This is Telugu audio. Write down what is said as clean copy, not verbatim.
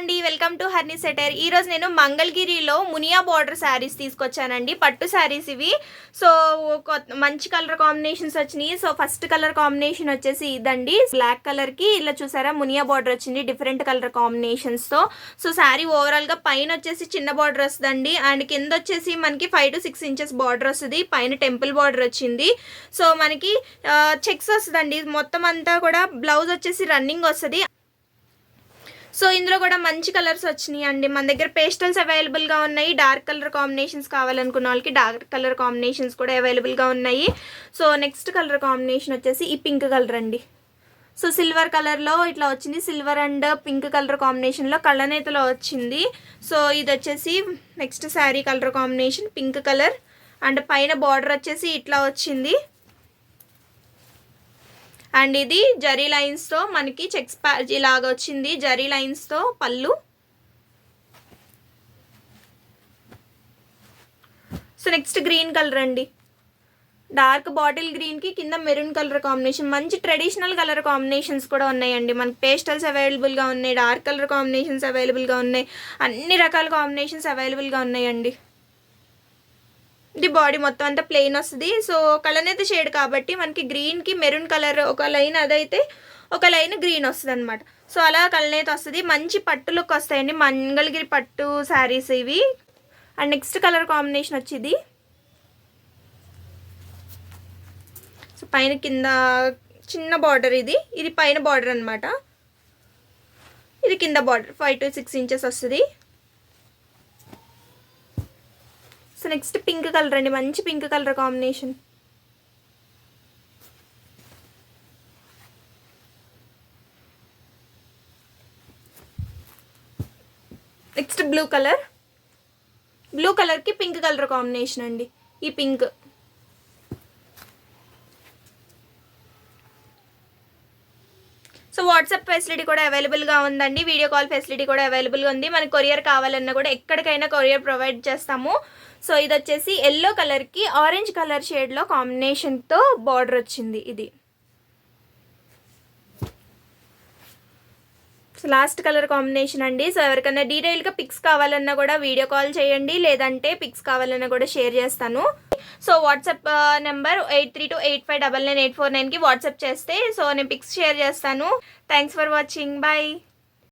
అండి, వెల్కమ్ టు హర్ని సెటర్. ఈరోజు నేను మంగళగిరిలో మునియా బార్డర్ శారీస్ తీసుకొచ్చానండి. పట్టు శారీస్ ఇవి. సో మంచి కలర్ కాంబినేషన్స్ వచ్చినాయి. సో ఫస్ట్ కలర్ కాంబినేషన్ వచ్చేసి ఇదండి. బ్లాక్ కలర్కి ఇలా చూసారా మునియా బార్డర్ వచ్చింది డిఫరెంట్ కలర్ కాంబినేషన్స్తో. సో శారీ ఓవరాల్గా పైన వచ్చేసి చిన్న బార్డర్ వస్తుందండి. అండ్ కింద వచ్చేసి మనకి 5 to 6 inches బార్డర్ వస్తుంది. పైన టెంపుల్ బార్డర్ వచ్చింది. సో మనకి చెక్స్ వస్తుందండి. మొత్తం అంతా కూడా బ్లౌజ్ వచ్చేసి రన్నింగ్ వస్తుంది. సో ఇందులో కూడా మంచి కలర్స్ వచ్చినాయి అండి. మన దగ్గర పేస్టల్స్ అవైలబుల్గా ఉన్నాయి. డార్క్ కలర్ కాంబినేషన్స్ కావాలనుకున్న వాళ్ళకి డార్క్ కలర్ కాంబినేషన్స్ కూడా అవైలబుల్గా ఉన్నాయి. సో నెక్స్ట్ కలర్ కాంబినేషన్ వచ్చేసి ఈ పింక్ కలర్ అండి. సో సిల్వర్ కలర్లో ఇట్లా వచ్చింది. సిల్వర్ అండ్ పింక్ కలర్ కాంబినేషన్లో కళ్ళనేతలో వచ్చింది. సో ఇది వచ్చేసి next sari colour combination pink colour and పైన బార్డర్ వచ్చేసి ఇట్లా వచ్చింది. అండ్ ఇది జరీ లైన్స్తో మనకి చెక్స్ ప్యాచ్ ఇలాగ వచ్చింది. జరీ లైన్స్తో పళ్ళు. సో నెక్స్ట్ గ్రీన్ కలర్ అండి. డార్క్ బాటిల్ గ్రీన్కి కింద మెరూన్ కలర్ కాంబినేషన్. మంచి ట్రెడిషనల్ కలర్ కాంబినేషన్స్ కూడా ఉన్నాయండి. మనకి పేస్టల్స్ అవైలబుల్గా ఉన్నాయి. డార్క్ కలర్ కాంబినేషన్స్ అవైలబుల్గా ఉన్నాయి. అన్ని రకాల కాంబినేషన్స్ అవైలబుల్గా ఉన్నాయండి. ఇది బాడీ మొత్తం అంతా ప్లెయిన్ వస్తుంది. సో కలనేత షేడ్ కాబట్టి మనకి గ్రీన్కి మెరూన్ కలర్ ఒక లైన్ అదైతే ఒక లైన్ గ్రీన్ వస్తుంది అనమాట. సో అలా కలనేత వస్తుంది. మంచి పట్టు లుక్ వస్తాయండి మంగళగిరి పట్టు శారీస్ ఇవి. అండ్ నెక్స్ట్ కలర్ కాంబినేషన్ వచ్చింది. సో పైన కింద చిన్న బార్డర్ ఇది పైన బార్డర్ అనమాట. ఇది కింద బార్డర్ 5 to 6 inches వస్తుంది. సో నెక్స్ట్ పింక్ కలర్ అండి. మంచి pink colour combination. Next blue కలర్కి పింక్ కలర్ కాంబినేషన్ అండి. ఈ పింక్. సో వాట్సాప్ ఫెసిలిటీ కూడా అవైలబుల్గా ఉందండి. వీడియో కాల్ ఫెసిలిటీ కూడా అవైలబుల్గా ఉంది. మనకి కొరియర్ కావాలన్నా కూడా ఎక్కడికైనా కొరియర్ ప్రొవైడ్ చేస్తాము. సో ఇది వచ్చేసి ఎల్లో కలర్కి ఆరెంజ్ కలర్ షేడ్లో కాంబినేషన్తో బార్డర్ వచ్చింది. ఇది సో లాస్ట్ కలర్ కాంబినేషన్ అండి. సో ఎవరికైనా డీటెయిల్గా పిక్స్ కావాలన్నా కూడా వీడియో కాల్ చేయండి, లేదంటే పిక్స్ కావాలన్నా కూడా షేర్ చేస్తాను. సో వాట్సాప్ నెంబర్ 8328599849కి వాట్సాప్ చేస్తే సో నేను పిక్స్ షేర్ చేస్తాను. Thanks for watching. బాయ్.